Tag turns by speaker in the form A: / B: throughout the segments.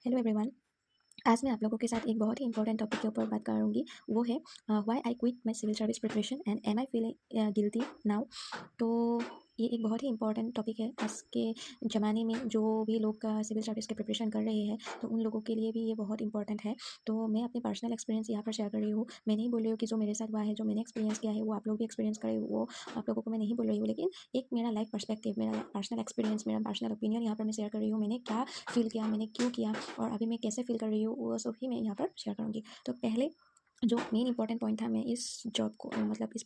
A: Hello everyone. आज मैं आप लोगों के साथ एक बहुत ही इंपॉर्टेंट टॉपिक के ऊपर बात करूँगी। वो है why I quit my civil service preparation and am I feeling guilty now. तो ये एक बहुत ही इंपॉर्टेंट टॉपिक है। आज के ज़माने में जो भी लोग सिविल सर्विस की प्रिपरेशन कर रहे हैं, तो उन लोगों के लिए भी ये बहुत इंपॉर्टेंट है। तो मैं अपनी पर्सनल एक्सपीरियंस यहाँ पर शेयर कर रही हूँ। मैं नहीं बोल रही हूँ कि जो मेरे साथ हुआ है, जो मैंने एक्सपीरियंस किया है, वो आप लोग भी एक्सपीरियंस करें, वो आप लोगों को मैं नहीं बोल रही हूँ। लेकिन एक मेरा लाइफ पर्सपेक्टिव, मेरा पर्सनल एक्सपीरियंस, मेरा पर्सनल ओपिनियन यहाँ पर मैं शेयर कर रही हूँ। मैंने क्या फ़ील किया, मैंने क्यों किया और अभी मैं कैसे फ़ील कर रही हूँ, वो सब ही मैं यहाँ पर शेयर करूँगी। तो पहले जो मेन इंपॉर्टेंट पॉइंट था, मैं इस जॉब को मतलब इस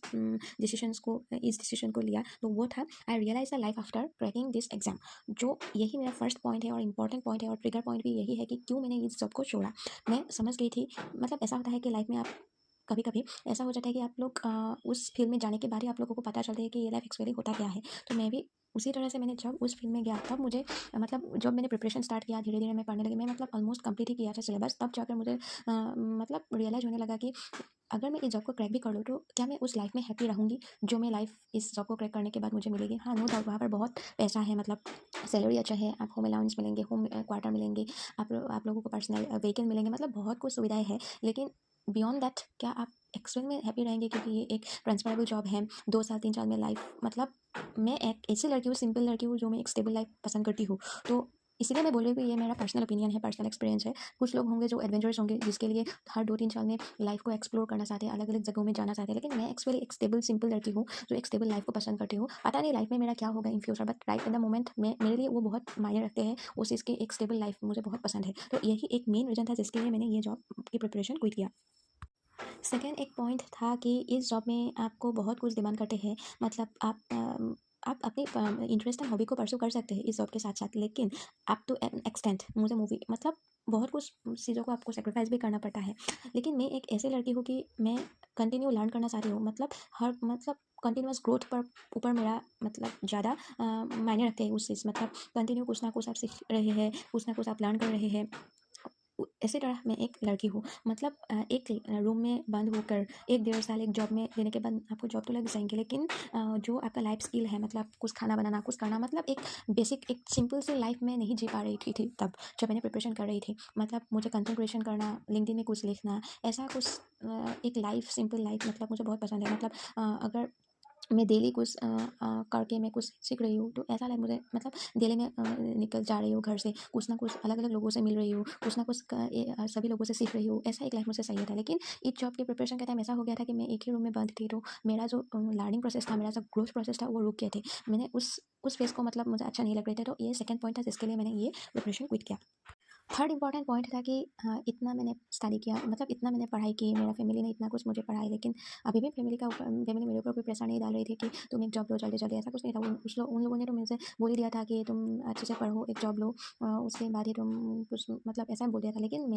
A: डिसीजन को लिया, तो वो था I realize the life after cracking this exam. जो यही मेरा फर्स्ट पॉइंट है और इंपॉर्टेंट पॉइंट है और ट्रिगर पॉइंट भी यही है कि क्यों मैंने इस जॉब को छोड़ा। मैं समझ गई थी, मतलब ऐसा होता है कि लाइफ में आप कभी कभी ऐसा हो जाता है कि आप लोग उस फील्ड में जाने के बाद ही आप लोगों को पता चलता है कि ये लाइफ एक्चुअली होता क्या है। तो मैं भी उसी तरह से मैंने जब उस फील्ड में गया, तब मुझे मतलब जब मैंने प्रिपरेशन स्टार्ट किया, धीरे धीरे मैं पढ़ने लगी, मैं मतलब ऑलमोस्ट कंप्लीट ही किया था सिलेबस, तब जाकर मुझे मतलब रियलाइज़ होने लगा कि अगर मैं इस जॉब को क्रैक भी कर लूँ, तो क्या मैं उस लाइफ में हैप्पी रहूँगी जो मैं लाइफ इस जॉब को क्रैक करने के बाद मुझे मिलेगी। हाँ, नो डाउट वहाँ पर बहुत पैसा है, मतलब सैलरी अच्छा है, आप होम अलाउंस मिलेंगे, होम क्वार्टर मिलेंगे, आप लोगों को पर्सनल व्हीकल मिलेंगे, मतलब बहुत कुछ सुविधाएँ हैं। लेकिन बियॉन्ड दैट क्या आप एक्चुअल में हैप्पी रहेंगे? क्योंकि ये एक ट्रांसफरेबल जॉब है। 2 साल 3 साल में लाइफ, मतलब मैं एक ऐसी लड़की हूँ, सिंपल लड़की हूँ, जो मैं एक स्टेबल लाइफ पसंद करती हूँ। तो इसीलिए मैं बोल रही हूँ कि ये मेरा पर्सनल ओपिनियन है, पर्सनल एक्सपीरियंस है। कुछ लोग होंगे जो एडवेंचरस होंगे, जिसके लिए हर 2-3 साल में लाइफ को एक्सप्लोर करना चाहते हैं, अलग-अलग जगहों में जाना चाहते हैं। लेकिन मैं एक्चुअली एक स्टेबल सिंपल लड़की हूँ, जो एक स्टेबल लाइफ को पसंद करती हूँ। पता नहीं लाइफ में मेरा क्या होगा in future, but right in the moment मैं मेरे लिए वो बहुत मायने रखते हैं। उस चीज़ की एक स्टेबल लाइफ मुझे बहुत पसंद है। तो यही एक मेन रीज़न था जिसके लिए मैंने ये जॉब की प्रिपरेशन क्विट किया। सेकंड एक पॉइंट था कि इस जॉब में आपको बहुत कुछ डिमांड करते हैं, मतलब आप अपनी इंटरेस्ट एंड हॉबी को परस्यू कर सकते हैं इस जॉब के साथ साथ, लेकिन अप टू एन एक्सटेंट मुझे मूवी मतलब बहुत कुछ चीज़ों को आपको सेक्रीफाइस भी करना पड़ता है। लेकिन मैं एक ऐसी लड़की हूँ कि मैं कंटिन्यू लर्न करना चाहती हूँ, मतलब हर मतलब कंटिन्यूअस ग्रोथ पर ऊपर मेरा मतलब ज़्यादा मायने रखते हैं उस चीज़, मतलब कंटिन्यू कुछ ना कुछ आप सीख रहे हैं, कुछ ना कुछ आप लर्न कर रहे हैं। इसी तरह मैं एक लड़की हूँ, मतलब एक रूम में बंद होकर 1 डेढ़ साल एक जॉब में देने के बाद आपको जॉब तो लग जाएंगे, लेकिन जो आपका लाइफ स्किल है, मतलब कुछ खाना बनाना, कुछ करना, मतलब एक बेसिक एक सिंपल सी लाइफ में नहीं जी पा रही थी तब जब मैंने प्रिपरेशन कर रही थी। मतलब मुझे कंटेंट क्रिएशन करना, लिंक्डइन में कुछ लिखना, ऐसा कुछ एक लाइफ सिंपल लाइफ मतलब मुझे बहुत पसंद है। मतलब अगर मैं डेली कुछ करके मैं कुछ सीख रही हूँ, तो ऐसा लगे मुझे, मतलब डेली मैं निकल जा रही हूँ घर से, कुछ ना कुछ अलग अलग लोगों से मिल रही हूँ, कुछ ना कुछ सभी लोगों से सीख रही हूँ, ऐसा एक लाइफ मुझे चाहिए था। लेकिन इस जॉब की प्रिपरेशन के टाइम ऐसा हो गया था कि मैं एक ही रूम में बंद थी, तो मेरा जो लर्निंग प्रोसेस था, मेरा जो ग्रोथ प्रोसेस था, वो रुक गए थे। मैंने उस फेज़ को मतलब मुझे अच्छा नहीं लग रहे थे, तो ये सेकंड पॉइंट था जिसके लिए मैंने ये प्रिपरेशन क्विट किया। थर्ड इम्पॉर्टेंट पॉइंट था कि हाँ, इतना मैंने स्टडी किया, मतलब इतना मैंने पढ़ाई की, मेरा फैमिली ने इतना कुछ मुझे पढ़ाई, लेकिन अभी भी फैमिली मेरे ऊपर कोई प्रेशर नहीं डाल रही थी कि तुम एक जॉब लो जल्दी जल्दी, ऐसा कुछ नहीं था। उन लोगों ने तो मुझसे बोल ही दिया था कि तुम अच्छे से पढ़ो, एक जॉब लो, उसके बाद ही तुम कुछ, मतलब ऐसा बोल दिया था। लेकिन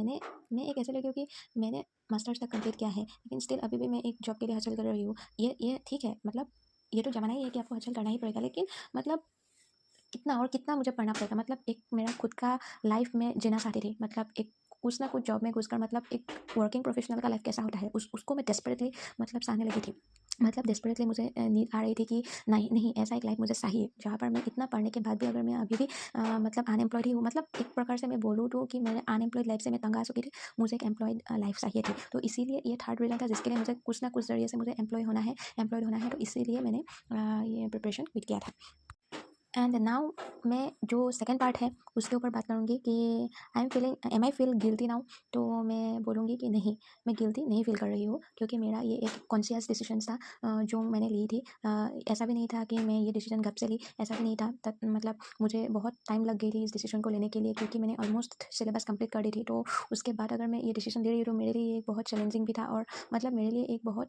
A: मैं एक ऐसे लड़की हूँ कि मैंने मास्टर्स तक कंप्लीट किया है, लेकिन स्टिल अभी भी मैं एक जॉब के लिए हासिल कर रही हूँ। ये ठीक है, मतलब ये तो ज़माना ही है कि आपको हासिल करना ही पड़ेगा, लेकिन मतलब कितना और कितना मुझे पढ़ना पड़ेगा, मतलब एक मेरा खुद का लाइफ में जीना चाहती थी, मतलब एक कुछ ना कुछ जॉब में घुसकर, मतलब एक वर्किंग प्रोफेशनल का लाइफ कैसा होता है, उसको मैं डेस्परेटली मतलब चाहने लगी थी। मतलब डेस्परेटली मुझे नीड आ रही थी कि नहीं नहीं, ऐसा एक लाइफ मुझे चाहिए जहाँ पर मैं इतना पढ़ने के बाद भी, अगर मैं अभी भी मतलब अनएम्प्लॉयड ही हूँ, मतलब एक प्रकार से मैं बोलूँ तो कि मेरे अनएम्प्लॉयड लाइफ से मैं तंग आ चुकी थी, मुझे एक एम्प्लॉयड लाइफ चाहिए थी। तो इसीलिए ये थर्ड रीज़न था जिसके लिए मुझे कुछ ना कुछ जरिए से मुझे एम्प्लॉयड होना है, तो इसीलिए मैंने ये प्रिपरेशन क्विट किया था। एंड नाउ मैं जो सेकंड पार्ट है उसके ऊपर बात करूँगी कि am I feel guilty now. तो मैं बोलूँगी कि नहीं, मैं गिल्टी नहीं फील कर रही हूँ, क्योंकि मेरा ये एक कॉन्शियस डिसीजन था जो मैंने ली थी। ऐसा भी नहीं था कि मैं ये डिसीजन गप से ली, ऐसा भी नहीं था तब, मतलब मुझे बहुत टाइम लग गई थी इस डिसीजन को लेने के लिए, क्योंकि मैंने ऑलमोस्ट सिलेबस कंप्लीट कर दी थी। तो उसके बाद अगर मैं ये डिसीजन ले रही हूँ, तो मेरे लिए एक बहुत चैलेंजिंग भी था, और मतलब मेरे लिए एक बहुत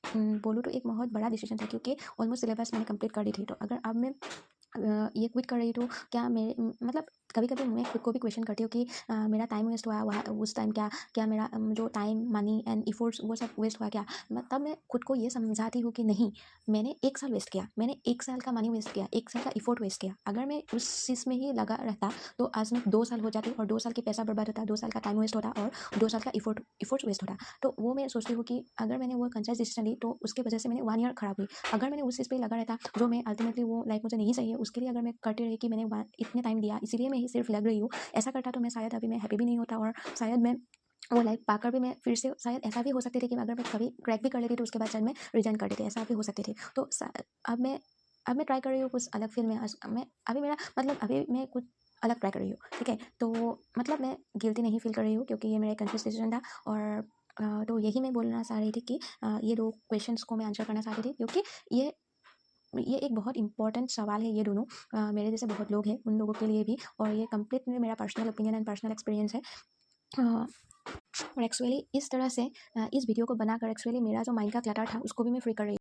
A: बोलूँ तो एक बहुत बड़ा डिसीजन था, क्योंकि ऑलमोस्ट सिलेबस मैंने कंप्लीट कर दी थी। तो अगर अब मैं ये क्विट कर रही तो क्या मेरे मतलब कभी-कभी मैं खुद को भी क्वेश्चन करती हूँ कि मेरा टाइम वेस्ट हुआ वहाँ उस टाइम, क्या क्या मेरा जो टाइम, मनी एंड एफर्ट्स वो सब वेस्ट हुआ क्या? तब मैं खुद को ये समझाती हूँ कि नहीं, मैंने 1 साल वेस्ट किया, मैंने 1 साल का मनी वेस्ट किया, 1 साल का एफर्ट वेस्ट किया। अगर मैं उस चीज़ में ही लगा रहता, तो आज मैं 2 साल हो जाती, और 2 साल की पैसा बर्बाद होता, 2 साल का टाइम वेस्ट होता, और 2 साल का एफर्ट्स वेस्ट होता। तो वो मैं सोचती हूँ कि अगर मैंने वो कंसियस डिसीजन ली, तो उसकी वजह से मैंने 1 ईयर खराब हुई। अगर मैंने उस चीज़ पे लगा रहता, जो मैं अल्टीमेटली वो लाइफ मुझे नहीं चाहिए, उसके लिए अगर मैं करती रही कि मैंने इतने टाइम दिया, इसीलिए मैं ही सिर्फ लग रही हूँ। ऐसा करता तो मैं शायद अभी मैं हैप्पी भी नहीं होता और शायद मैं वो लाइफ पाकर भी मैं फिर से शायद ऐसा भी हो सकती थी कि अगर मैं कभी क्रैक भी कर लेती तो उसके बाद शायद मैं रिजाइन कर देती, ऐसा भी हो सकती थी। तो अब मैं ट्राई कर रही हूँ कुछ अलग फील्ड में। मैं अभी मेरा मतलब अभी मैं कुछ अलग ट्राई कर रही हूँ, ठीक है। तो मतलब मैं गिल्टी नहीं फील कर रही हूँ क्योंकि ये मेरा एक कन्फ्यूज डिसीजन था। और तो यही मैं बोलना चाह रही थी कि ये 2 क्वेश्चंस को मैं आंसर करना चाहती थी क्योंकि ये एक बहुत इंपॉर्टेंट सवाल है। ये दोनों मेरे जैसे बहुत लोग हैं उन लोगों के लिए भी, और ये कंप्लीटली मेरा personal opinion and personal experience है। और एक्चुअली इस तरह से इस वीडियो को बनाकर एक्चुअली मेरा जो माइंड का क्लटर था उसको भी मैं फ्री कर रही